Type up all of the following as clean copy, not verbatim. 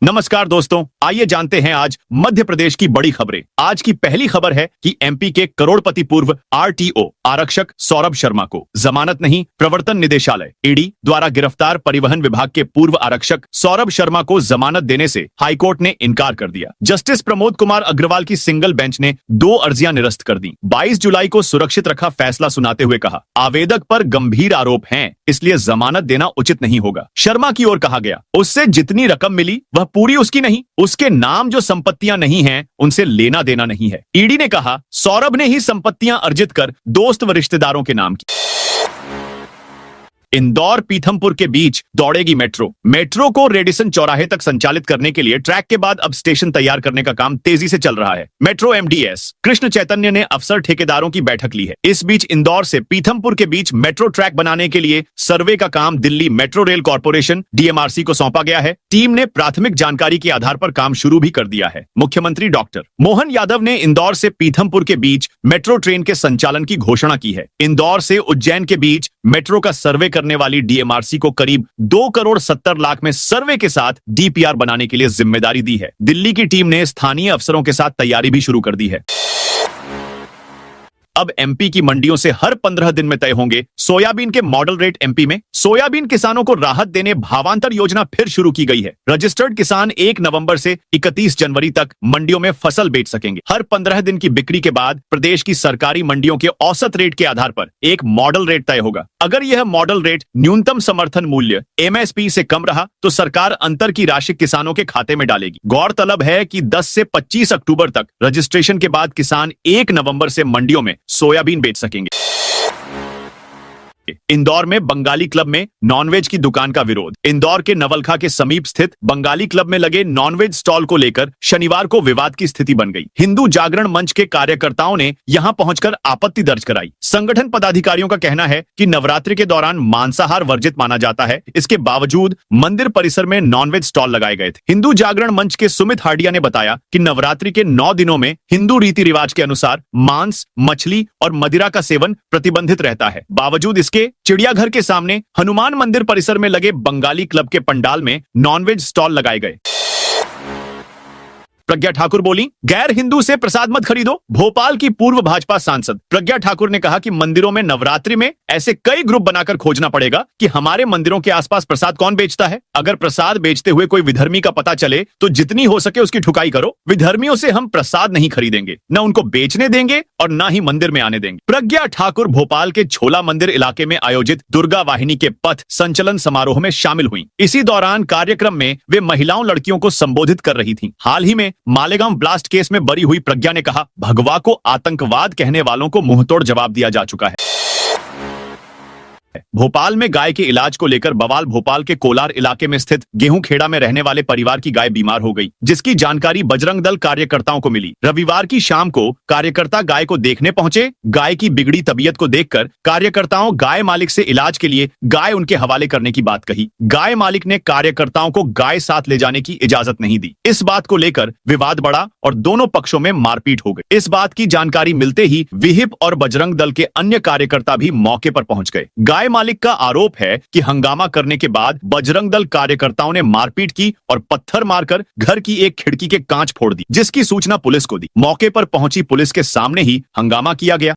नमस्कार दोस्तों, आइए जानते हैं आज मध्य प्रदेश की बड़ी खबरें। आज की पहली खबर है कि एमपी के करोड़पति पूर्व आरटीओ आरक्षक सौरभ शर्मा को जमानत नहीं, प्रवर्तन निदेशालय ईडी द्वारा गिरफ्तार परिवहन विभाग के पूर्व आरक्षक सौरभ शर्मा को जमानत देने से हाईकोर्ट ने इनकार कर दिया। जस्टिस प्रमोद कुमार अग्रवाल की सिंगल बेंच ने 2 अर्जियां निरस्त कर दी। 22 जुलाई को सुरक्षित रखा फैसला सुनाते हुए कहा, आवेदक पर गंभीर आरोप हैं, इसलिए जमानत देना उचित नहीं होगा। शर्मा की ओर कहा गया, उससे जितनी रकम मिली वह पूरी उसकी नहीं, उसके नाम जो संपत्तियां नहीं हैं उनसे लेना देना नहीं है। ईडी ने कहा, सौरभ ने ही संपत्तियां अर्जित कर दोस्त व रिश्तेदारों के नाम की। इंदौर पीथमपुर के बीच दौड़ेगी मेट्रो को रेडिसन चौराहे तक संचालित करने के लिए ट्रैक के बाद अब स्टेशन तैयार करने का काम तेजी से चल रहा है। मेट्रो एमडीएस कृष्ण चैतन्य ने अफसर ठेकेदारों की बैठक ली है। इस बीच इंदौर से पीथमपुर के बीच मेट्रो ट्रैक बनाने के लिए सर्वे का काम Delhi metro rail corporation DMRC को सौंपा गया है। टीम ने प्राथमिक जानकारी के आधार पर काम शुरू भी कर दिया है। मुख्यमंत्री डॉक्टर मोहन यादव ने इंदौर से पीथमपुर के बीच मेट्रो ट्रेन के संचालन की घोषणा की है। इंदौर से उज्जैन के बीच मेट्रो का सर्वे करने वाली डीएमआरसी को करीब 2 करोड़ 70 लाख में सर्वे के साथ डीपीआर बनाने के लिए जिम्मेदारी दी है। दिल्ली की टीम ने स्थानीय अफसरों के साथ तैयारी भी शुरू कर दी है। अब एमपी की मंडियों से हर 15 दिन में तय होंगे सोयाबीन के मॉडल रेट। एमपी में सोयाबीन किसानों को राहत देने भावांतर योजना फिर शुरू की गई है। रजिस्टर्ड किसान 1 नवंबर से 31 जनवरी तक मंडियों में फसल बेच सकेंगे। हर 15 दिन की बिक्री के बाद प्रदेश की सरकारी मंडियों के औसत रेट के आधार पर एक मॉडल रेट तय होगा। अगर यह मॉडल रेट न्यूनतम समर्थन मूल्य एमएसपी से कम रहा तो सरकार अंतर की राशि किसानों के खाते में डालेगी। गौरतलब है कि 10 से 25 अक्टूबर तक रजिस्ट्रेशन के बाद किसान 1 नवंबर से मंडियों में सोयाबीन बेच सकेंगे। इंदौर में बंगाली क्लब में नॉनवेज की दुकान का विरोध। इंदौर के नवलखा के समीप स्थित बंगाली क्लब में लगे नॉनवेज स्टॉल को लेकर शनिवार को विवाद की स्थिति बन गई। हिंदू जागरण मंच के कार्यकर्ताओं ने यहां पहुंचकर आपत्ति दर्ज कराई। संगठन पदाधिकारियों का कहना है कि नवरात्रि के दौरान मांसाहार वर्जित माना जाता है, इसके बावजूद मंदिर परिसर में नॉनवेज स्टॉल लगाए गए थे। हिंदू जागरण मंच के सुमित हाडिया ने बताया कि नवरात्रि के 9 दिनों में हिंदू रीति रिवाज के अनुसार मांस, मछली और मदिरा का सेवन प्रतिबंधित रहता है। बावजूद इसके चिड़ियाघर के सामने हनुमान मंदिर परिसर में लगे बंगाली क्लब के पंडाल में नॉनवेज स्टॉल लगाए गए। प्रज्ञा ठाकुर बोली, गैर हिंदू से प्रसाद मत खरीदो। भोपाल की पूर्व भाजपा सांसद प्रज्ञा ठाकुर ने कहा कि मंदिरों में नवरात्रि में ऐसे कई ग्रुप बनाकर खोजना पड़ेगा कि हमारे मंदिरों के आसपास प्रसाद कौन बेचता है। अगर प्रसाद बेचते हुए कोई विधर्मी का पता चले तो जितनी हो सके उसकी ठुकाई करो। विधर्मियों से हम प्रसाद नहीं खरीदेंगे, न उनको बेचने देंगे और न ही मंदिर में आने देंगे। प्रज्ञा ठाकुर भोपाल के छोला मंदिर इलाके में आयोजित दुर्गा वाहिनी के पथ संचलन समारोह में शामिल हुई। इसी दौरान कार्यक्रम में वे महिलाओं लड़कियों को संबोधित कर रही थीं। हाल ही में मालेगांव ब्लास्ट केस में बरी हुई प्रज्ञा ने कहा, भगवा को आतंकवाद कहने वालों को मुंहतोड़ जवाब दिया जा चुका है। भोपाल में गाय के इलाज को लेकर बवाल। भोपाल के कोलार इलाके में स्थित गेहूं खेड़ा में रहने वाले परिवार की गाय बीमार हो गई, जिसकी जानकारी बजरंग दल कार्यकर्ताओं को मिली। रविवार की शाम को कार्यकर्ता गाय को देखने पहुंचे। गाय की बिगड़ी तबीयत को देखकर कार्यकर्ताओं गाय मालिक से इलाज के लिए गाय उनके हवाले करने की बात कही। गाय मालिक ने कार्यकर्ताओं को गाय साथ ले जाने की इजाजत नहीं दी। इस बात को लेकर विवाद बढ़ा और दोनों पक्षों में मारपीट हो गई। इस बात की जानकारी मिलते ही विहिप और बजरंग दल के अन्य कार्यकर्ता भी मौके पर पहुंच गए। गाय मालिक का आरोप है कि हंगामा करने के बाद बजरंग दल कार्यकर्ताओं ने मारपीट की और पत्थर मारकर घर की एक खिड़की के कांच फोड़ दी, जिसकी सूचना पुलिस को दी। मौके पर पहुंची पुलिस के सामने ही हंगामा किया गया।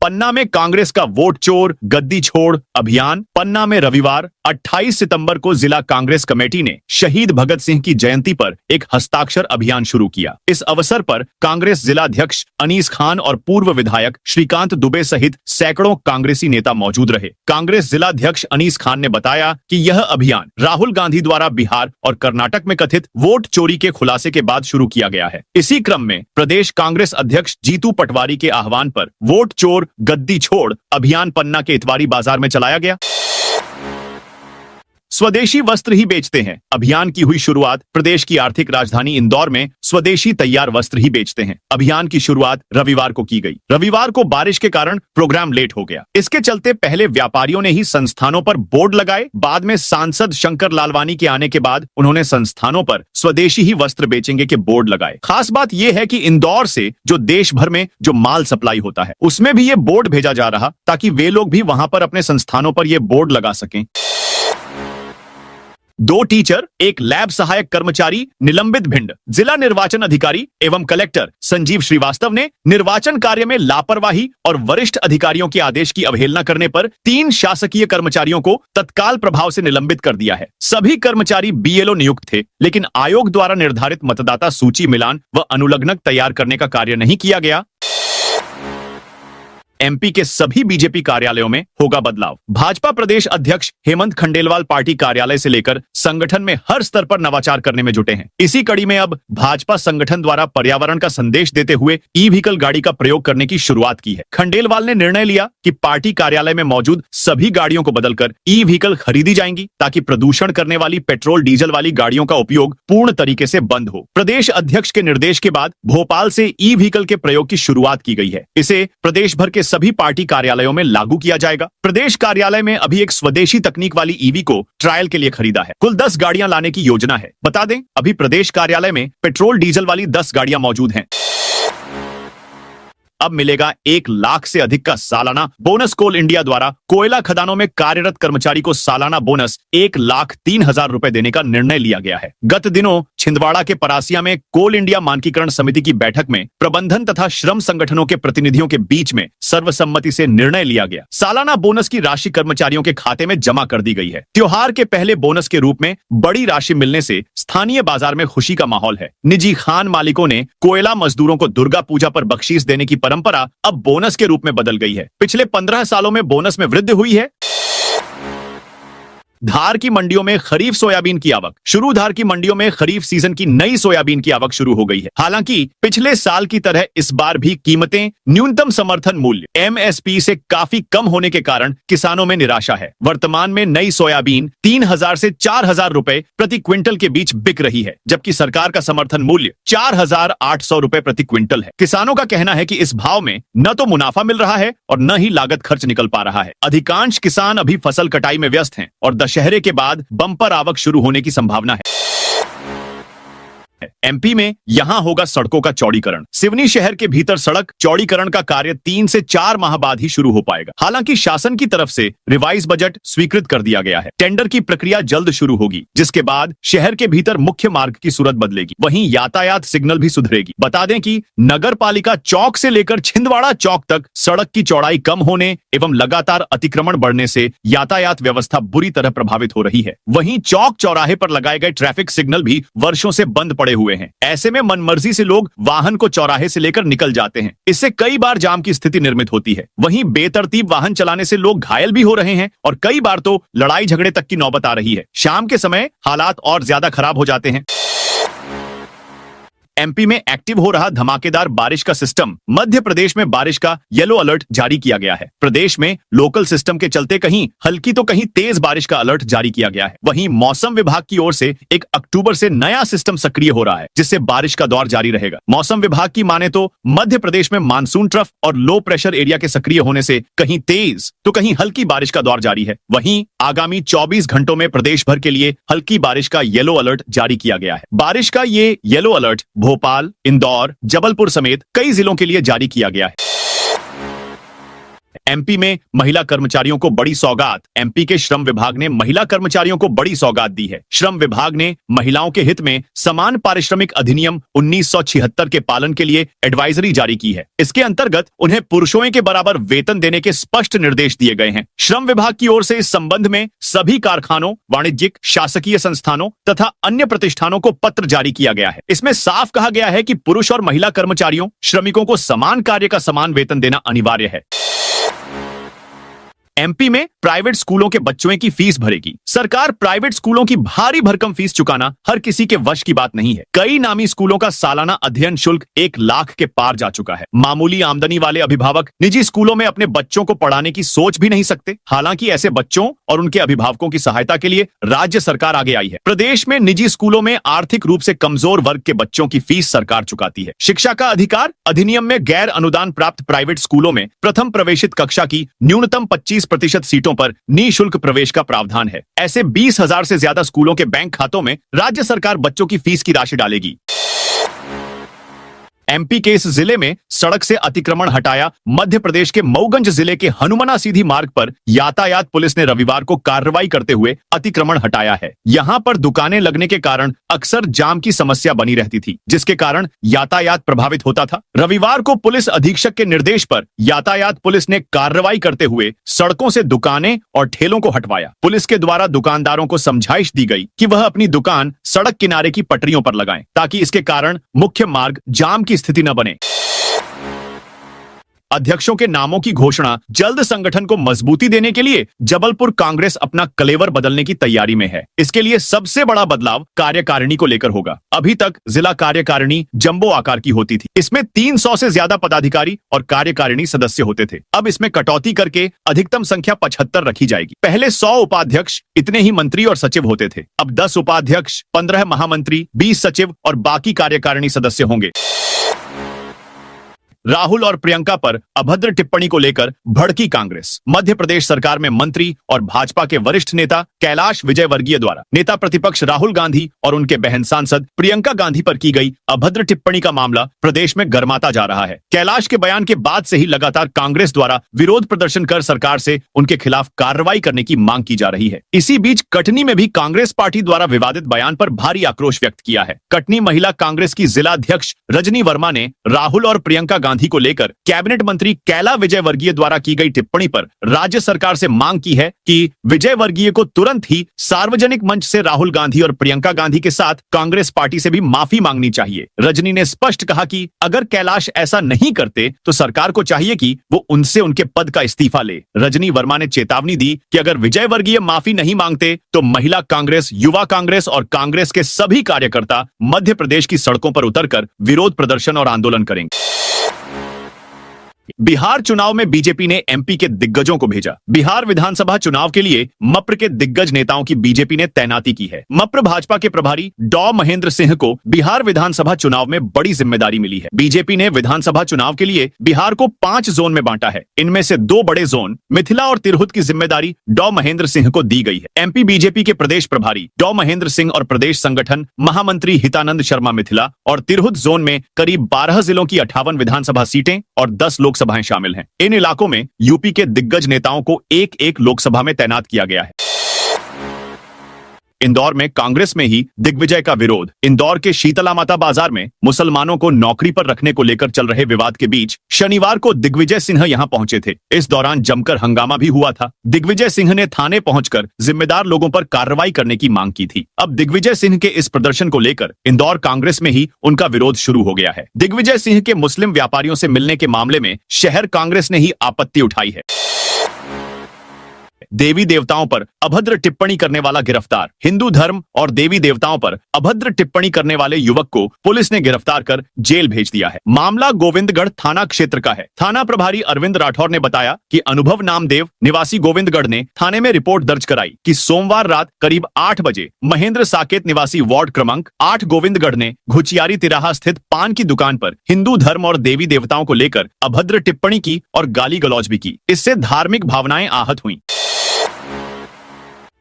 पन्ना में कांग्रेस का वोट चोर गद्दी छोड़ अभियान। पन्ना में रविवार 28 सितंबर को जिला कांग्रेस कमेटी ने शहीद भगत सिंह की जयंती पर एक हस्ताक्षर अभियान शुरू किया। इस अवसर पर कांग्रेस जिला अध्यक्ष अनीस खान और पूर्व विधायक श्रीकांत दुबे सहित सैकड़ों कांग्रेसी नेता मौजूद रहे। कांग्रेस जिला अध्यक्ष अनीस खान ने बताया कि यह अभियान राहुल गांधी द्वारा बिहार और कर्नाटक में कथित वोट चोरी के खुलासे के बाद शुरू किया गया है। इसी क्रम में प्रदेश कांग्रेस अध्यक्ष जीतू पटवारी के आह्वान पर वोट चोर गद्दी छोड़ अभियान पन्ना के इतवारी बाजार में चलाया गया। स्वदेशी वस्त्र ही बेचते हैं अभियान की हुई शुरुआत। प्रदेश की आर्थिक राजधानी इंदौर में स्वदेशी तैयार वस्त्र ही बेचते हैं अभियान की शुरुआत रविवार को की गई। रविवार को बारिश के कारण प्रोग्राम लेट हो गया। इसके चलते पहले व्यापारियों ने ही संस्थानों पर बोर्ड लगाए। बाद में सांसद शंकर लालवानी के आने के बाद उन्होंने संस्थानों पर स्वदेशी ही वस्त्र बेचेंगे के बोर्ड लगाए। खास बात यह है कि इंदौर से जो देश भर में जो माल सप्लाई होता है उसमें भी ये बोर्ड भेजा जा रहा, ताकि वे लोग भी वहां पर अपने संस्थानों पर ये बोर्ड लगा सकें। 2 टीचर, 1 लैब सहायक कर्मचारी निलंबित। भिंड जिला निर्वाचन अधिकारी एवं कलेक्टर संजीव श्रीवास्तव ने निर्वाचन कार्य में लापरवाही और वरिष्ठ अधिकारियों के आदेश की अवहेलना करने पर 3 शासकीय कर्मचारियों को तत्काल प्रभाव से निलंबित कर दिया है। सभी कर्मचारी बीएलओ नियुक्त थे, लेकिन आयोग द्वारा निर्धारित मतदाता सूची मिलान व अनुलग्नक तैयार करने का कार्य नहीं किया गया। एमपी के सभी बीजेपी कार्यालयों में होगा बदलाव। भाजपा प्रदेश अध्यक्ष हेमंत खंडेलवाल पार्टी कार्यालय से लेकर संगठन में हर स्तर पर नवाचार करने में जुटे हैं। इसी कड़ी में अब भाजपा संगठन द्वारा पर्यावरण का संदेश देते हुए ई व्हीकल गाड़ी का प्रयोग करने की शुरुआत की है। खंडेलवाल ने निर्णय लिया कि पार्टी कार्यालय में मौजूद सभी गाड़ियों को बदलकर ई व्हीकल खरीदी जाएंगी, ताकि प्रदूषण करने वाली पेट्रोल डीजल वाली गाड़ियों का उपयोग पूर्ण तरीके से बंद हो। प्रदेश अध्यक्ष के निर्देश के बाद भोपाल से ई व्हीकल के प्रयोग की शुरुआत की गई है। इसे प्रदेश भर के सभी पार्टी कार्यालयों में लागू किया जाएगा। प्रदेश कार्यालय में अभी एक स्वदेशी तकनीक वाली ईवी को ट्रायल के लिए खरीदा है। कुल 10 गाड़ियां लाने की योजना है। बता दें, अभी प्रदेश कार्यालय में पेट्रोल डीजल वाली 10 गाड़ियां मौजूद हैं। अब मिलेगा 1 लाख से अधिक का सालाना बोनस। कोल इंडिया द्वारा कोयला खदानों में कार्यरत कर्मचारी को सालाना बोनस 1,03,000 रुपए देने का निर्णय लिया गया है। गत दिनों छिंदवाड़ा के परासिया में कोल इंडिया मानकीकरण समिति की बैठक में प्रबंधन तथा श्रम संगठनों के प्रतिनिधियों के बीच में सर्वसम्मति से निर्णय लिया गया। सालाना बोनस की राशि कर्मचारियों के खाते में जमा कर दी गई है। त्योहार के पहले बोनस के रूप में बड़ी राशि मिलने से स्थानीय बाजार में खुशी का माहौल है। निजी खान मालिकों ने कोयला मजदूरों को दुर्गा पूजा पर बख्शीश देने की परंपरा अब बोनस के रूप में बदल गई है। पिछले 15 सालों में बोनस में वृद्धि हुई है। धार की मंडियों में खरीफ सोयाबीन की आवक शुरू। धार की मंडियों में खरीफ सीजन की नई सोयाबीन की आवक शुरू हो गई है। हालांकि पिछले साल की तरह इस बार भी कीमतें न्यूनतम समर्थन मूल्य एमएसपी से काफी कम होने के कारण किसानों में निराशा है। वर्तमान में नई सोयाबीन 3,000 से 4,000 रुपए प्रति क्विंटल के बीच बिक रही है, जबकि सरकार का समर्थन मूल्य 4,800 रुपए प्रति क्विंटल है। किसानों का कहना है कि इस भाव में न तो मुनाफा मिल रहा है और न ही लागत खर्च निकल पा रहा है। अधिकांश किसान अभी फसल कटाई में व्यस्त हैं और दशहरे के बाद बम्पर आवक शुरू होने की संभावना है। एमपी में यहां होगा सड़कों का चौड़ीकरण। सिवनी शहर के भीतर सड़क चौड़ीकरण का कार्य 3 से 4 माह बाद ही शुरू हो पाएगा। हालांकि शासन की तरफ से रिवाइज बजट स्वीकृत कर दिया गया है। टेंडर की प्रक्रिया जल्द शुरू होगी, जिसके बाद शहर के भीतर मुख्य मार्ग की सूरत बदलेगी। वहीं यातायात सिग्नल भी सुधरेगी। बता दें कि नगर पालिका चौक से लेकर छिंदवाड़ा चौक तक सड़क की चौड़ाई कम होने एवं लगातार अतिक्रमण बढ़ने से यातायात व्यवस्था बुरी तरह प्रभावित हो रही है। वहीं चौक चौराहे पर लगाए गए ट्रैफिक सिग्नल भी वर्षों से बंद पड़े हुए हैं। ऐसे में मनमर्जी से लोग वाहन को चौराहे से लेकर निकल जाते हैं। इससे कई बार जाम की स्थिति निर्मित होती है। वहीं बेतरतीब वाहन चलाने से लोग घायल भी हो रहे हैं और कई बार तो लड़ाई झगड़े तक की नौबत आ रही है। शाम के समय हालात और ज्यादा खराब हो जाते हैं। एमपी में एक्टिव हो रहा धमाकेदार बारिश का सिस्टम। मध्य प्रदेश में बारिश का येलो अलर्ट जारी किया गया है। प्रदेश में लोकल सिस्टम के चलते कहीं हल्की तो कहीं तेज बारिश का अलर्ट जारी किया गया है। वहीं मौसम विभाग की ओर से 1 अक्टूबर से नया सिस्टम सक्रिय हो रहा है, जिससे बारिश का दौर जारी रहेगा। मौसम विभाग की माने तो मध्य प्रदेश में मानसून ट्रफ और लो प्रेशर एरिया के सक्रिय होने से कहीं तेज तो कहीं हल्की बारिश का दौर जारी है। वहीं आगामी 24 घंटों में प्रदेश भर के लिए हल्की बारिश का येलो अलर्ट जारी किया गया है। बारिश का ये येलो अलर्ट भोपाल, इंदौर, जबलपुर समेत कई जिलों के लिए जारी किया गया है। एमपी में महिला कर्मचारियों को बड़ी सौगात। एमपी के श्रम विभाग ने महिला कर्मचारियों को बड़ी सौगात दी है। श्रम विभाग ने महिलाओं के हित में समान पारिश्रमिक अधिनियम 1976 के पालन के लिए एडवाइजरी जारी की है। इसके अंतर्गत उन्हें पुरुषों के बराबर वेतन देने के स्पष्ट निर्देश दिए गए हैं। श्रम विभाग की ओर से इस संबंध में सभी कारखानों, वाणिज्यिक, शासकीय संस्थानों तथा अन्य प्रतिष्ठानों को पत्र जारी किया गया है। इसमें साफ कहा गया है कि पुरुष और महिला कर्मचारियों, श्रमिकों को समान कार्य का समान वेतन देना अनिवार्य है। एमपी में प्राइवेट स्कूलों के बच्चों की फीस भरेगी। सरकार प्राइवेट स्कूलों की भारी भरकम फीस चुकाना हर किसी के वश की बात नहीं है। कई नामी स्कूलों का सालाना अध्ययन शुल्क 1 लाख के पार जा चुका है। मामूली आमदनी वाले अभिभावक निजी स्कूलों में अपने बच्चों को पढ़ाने की सोच भी नहीं सकते। हालांकि ऐसे बच्चों और उनके अभिभावकों की सहायता के लिए राज्य सरकार आगे आई है। प्रदेश में निजी स्कूलों में आर्थिक रूप से कमजोर वर्ग के बच्चों की फीस सरकार चुकाती है। शिक्षा का अधिकार अधिनियम में गैर अनुदान प्राप्त प्राइवेट स्कूलों में प्रथम प्रवेशित कक्षा की न्यूनतम 25% सीटों पर निःशुल्क प्रवेश का प्रावधान है। ऐसे 20,000 से ज्यादा स्कूलों के बैंक खातों में राज्य सरकार बच्चों की फीस की राशि डालेगी। एमपी के इस जिले में सड़क से अतिक्रमण हटाया। मध्य प्रदेश के मऊगंज जिले के हनुमना सीधी मार्ग पर यातायात पुलिस ने रविवार को कार्रवाई करते हुए अतिक्रमण हटाया है। यहां पर दुकानें लगने के कारण अक्सर जाम की समस्या बनी रहती थी, जिसके कारण यातायात प्रभावित होता था। रविवार को पुलिस अधीक्षक के निर्देश पर यातायात पुलिस ने कार्रवाई करते हुए सड़कों से दुकानें और ठेलों को हटवाया। पुलिस के द्वारा दुकानदारों को समझाइश दी गई कि वह अपनी दुकान सड़क किनारे की पटरियों पर लगाएं, ताकि इसके कारण मुख्य मार्ग जाम की स्थिति न बने। अध्यक्षों के नामों की घोषणा जल्द। संगठन को मजबूती देने के लिए जबलपुर कांग्रेस अपना कलेवर बदलने की तैयारी में है। इसके लिए सबसे बड़ा बदलाव कार्यकारिणी को लेकर होगा। अभी तक जिला कार्यकारिणी जंबो आकार की होती थी। इसमें 300 से ज्यादा पदाधिकारी और कार्यकारिणी सदस्य होते थे। अब इसमें कटौती करके अधिकतम संख्या 75 रखी जाएगी। पहले 100 उपाध्यक्ष, इतने ही मंत्री और सचिव होते थे। अब 10 उपाध्यक्ष, 15 महामंत्री, 20 सचिव और बाकी कार्यकारिणी सदस्य होंगे। राहुल और प्रियंका पर अभद्र टिप्पणी को लेकर भड़की कांग्रेस। मध्य प्रदेश सरकार में मंत्री और भाजपा के वरिष्ठ नेता कैलाश विजयवर्गीय द्वारा नेता प्रतिपक्ष राहुल गांधी और उनके बहन सांसद प्रियंका गांधी पर की गई अभद्र टिप्पणी का मामला प्रदेश में गर्माता जा रहा है। कैलाश के बयान के बाद से ही लगातार कांग्रेस द्वारा विरोध प्रदर्शन कर सरकार से उनके खिलाफ कार्रवाई करने की मांग की जा रही है। इसी बीच कटनी में भी कांग्रेस पार्टी द्वारा विवादित बयान पर भारी आक्रोश व्यक्त किया है। कटनी महिला कांग्रेस की जिला अध्यक्ष रजनी वर्मा ने राहुल और प्रियंका गांधी को लेकर कैबिनेट मंत्री कैला विजयवर्गीय द्वारा की गई टिप्पणी पर राज्य सरकार से मांग की है कि विजयवर्गीय को तुरंत ही सार्वजनिक मंच से राहुल गांधी और प्रियंका गांधी के साथ कांग्रेस पार्टी से भी माफी मांगनी चाहिए। रजनी ने स्पष्ट कहा कि अगर कैलाश ऐसा नहीं करते तो सरकार को चाहिए कि वो उनसे उनके पद का इस्तीफा ले। रजनी वर्मा ने चेतावनी दी कि अगर विजयवर्गीय माफी नहीं मांगते तो महिला कांग्रेस, युवा कांग्रेस और कांग्रेस के सभी कार्यकर्ता मध्य प्रदेश की सड़कों पर उतरकर विरोध प्रदर्शन और आंदोलन करेंगे। बिहार चुनाव में बीजेपी ने एमपी के दिग्गजों को भेजा। बिहार विधानसभा चुनाव के लिए मप्र के दिग्गज नेताओं की बीजेपी ने तैनाती की है। मप्र भाजपा के प्रभारी डॉ महेंद्र सिंह को बिहार विधानसभा चुनाव में बड़ी जिम्मेदारी मिली है। बीजेपी ने विधानसभा चुनाव के लिए बिहार को 5 जोन में बांटा है। इनमें से 2 बड़े जोन मिथिला और तिरहुत की जिम्मेदारी डॉ महेंद्र सिंह को दी गई है। एमपी बीजेपी के प्रदेश प्रभारी डॉ महेंद्र सिंह और प्रदेश संगठन महामंत्री हितानंद शर्मा मिथिला और तिरहुत जोन में करीब 12 जिलों की 58 विधानसभा सीटें और 10 लोकसभाएं शामिल हैं। इन इलाकों में यूपी के दिग्गज नेताओं को एक लोकसभा में तैनात किया गया है। इंदौर में कांग्रेस में ही दिग्विजय का विरोध। इंदौर के शीतला माता बाजार में मुसलमानों को नौकरी पर रखने को लेकर चल रहे विवाद के बीच शनिवार को दिग्विजय सिंह यहां पहुंचे थे। इस दौरान जमकर हंगामा भी हुआ था। दिग्विजय सिंह ने थाने पहुंचकर जिम्मेदार लोगों पर कार्रवाई करने की मांग की थी। अब दिग्विजय सिंह के इस प्रदर्शन को लेकर इंदौर कांग्रेस में ही उनका विरोध शुरू हो गया है। दिग्विजय सिंह के मुस्लिम व्यापारियों से मिलने के मामले में शहर कांग्रेस ने ही आपत्ति उठाई है। देवी देवताओं पर अभद्र टिप्पणी करने वाला गिरफ्तार। हिंदू धर्म और देवी देवताओं पर अभद्र टिप्पणी करने वाले युवक को पुलिस ने गिरफ्तार कर जेल भेज दिया है। मामला गोविंदगढ़ थाना क्षेत्र का है। थाना प्रभारी अरविंद राठौर ने बताया कि अनुभव नामदेव निवासी गोविंदगढ़ ने थाने में रिपोर्ट दर्ज कराई कि सोमवार रात करीब 8 बजे महेंद्र साकेत निवासी वार्ड क्रमांक 8 गोविंदगढ़ ने घुचियारी तिराहा स्थित पान की दुकान पर हिंदू धर्म और देवी देवताओं को लेकर अभद्र टिप्पणी की और गाली गलौज भी की। इससे धार्मिक भावनाएं आहत हुई।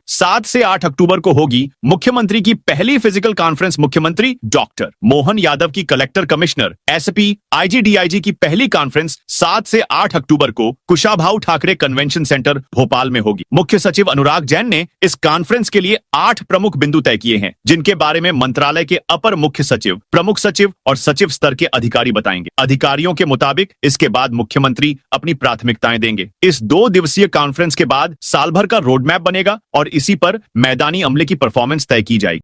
7 से 8 अक्टूबर को होगी मुख्यमंत्री की पहली फिजिकल कॉन्फ्रेंस। मुख्यमंत्री डॉक्टर मोहन यादव की collector commissioner SP IG DIG की पहली कॉन्फ्रेंस 7 से 8 अक्टूबर को कुशाभाऊ ठाकरे कन्वेंशन सेंटर भोपाल में होगी। मुख्य सचिव अनुराग जैन ने इस कॉन्फ्रेंस के लिए 8 प्रमुख बिंदु तय किए हैं, जिनके बारे में मंत्रालय के अपर मुख्य सचिव, प्रमुख सचिव और सचिव स्तर के अधिकारी बताएंगे। अधिकारियों के मुताबिक इसके बाद मुख्यमंत्री अपनी प्राथमिकताएं देंगे। इस 2 दिवसीय कॉन्फ्रेंस के बाद साल भर का रोड मैप बनेगा और इसी पर मैदानी अमले की परफॉर्मेंस तय की जाएगी।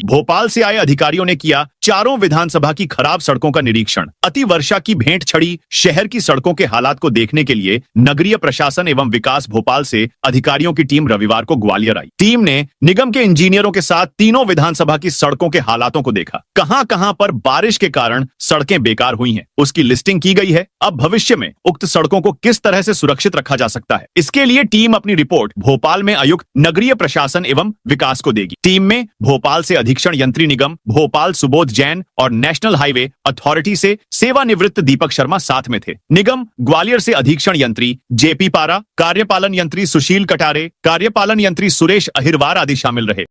भोपाल से आए अधिकारियों ने किया चारों विधानसभा की खराब सड़कों का निरीक्षण। अति वर्षा की भेंट छड़ी शहर की सड़कों के हालात को देखने के लिए नगरीय प्रशासन एवं विकास भोपाल से अधिकारियों की टीम रविवार को ग्वालियर आई। टीम ने निगम के इंजीनियरों के साथ तीनों विधानसभा की सड़कों के हालातों को देखा। कहां-कहां पर बारिश के कारण सड़कें बेकार हुई हैं, उसकी लिस्टिंग की गई है। अब भविष्य में उक्त सड़कों को किस तरह से सुरक्षित रखा जा सकता है, इसके लिए टीम अपनी रिपोर्ट भोपाल में आयुक्त नगरीय प्रशासन एवं विकास को देगी। टीम में भोपाल से अधीक्षण यंत्री निगम, भोपाल सुबोध जैन और नेशनल हाईवे अथॉरिटी से सेवानिवृत्त दीपक शर्मा साथ में थे। निगम ग्वालियर से अधीक्षण यंत्री जेपी पारा, कार्यपालन यंत्री सुशील कटारे, कार्यपालन यंत्री सुरेश अहिरवार आदि शामिल रहे।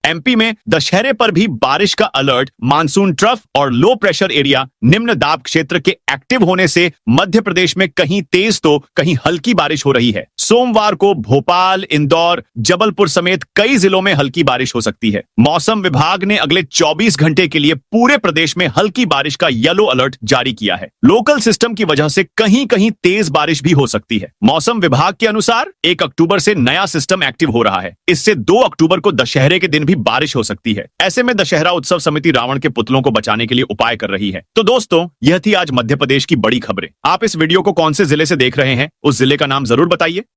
एमपी में दशहरे पर भी बारिश का अलर्ट। मानसून ट्रफ और लो प्रेशर एरिया निम्न दाब क्षेत्र के एक्टिव होने से मध्य प्रदेश में कहीं तेज तो कहीं हल्की बारिश हो रही है। सोमवार को भोपाल, इंदौर, जबलपुर समेत कई जिलों में हल्की बारिश हो सकती है। मौसम विभाग ने अगले 24 घंटे के लिए पूरे प्रदेश में हल्की बारिश का येलो अलर्ट जारी किया है। लोकल सिस्टम की वजह से कहीं कहीं तेज बारिश भी हो सकती है। मौसम विभाग के अनुसार 1 अक्टूबर से नया सिस्टम एक्टिव हो रहा है। इससे 2 अक्टूबर को दशहरे के दिन भी बारिश हो सकती है। ऐसे में दशहरा उत्सव समिति रावण के पुतलों को बचाने के लिए उपाय कर रही है। तो दोस्तों, यह थी आज मध्य प्रदेश की बड़ी खबरें। आप इस वीडियो को कौन से जिले से देख रहे हैं, उस जिले का नाम जरूर बताइए।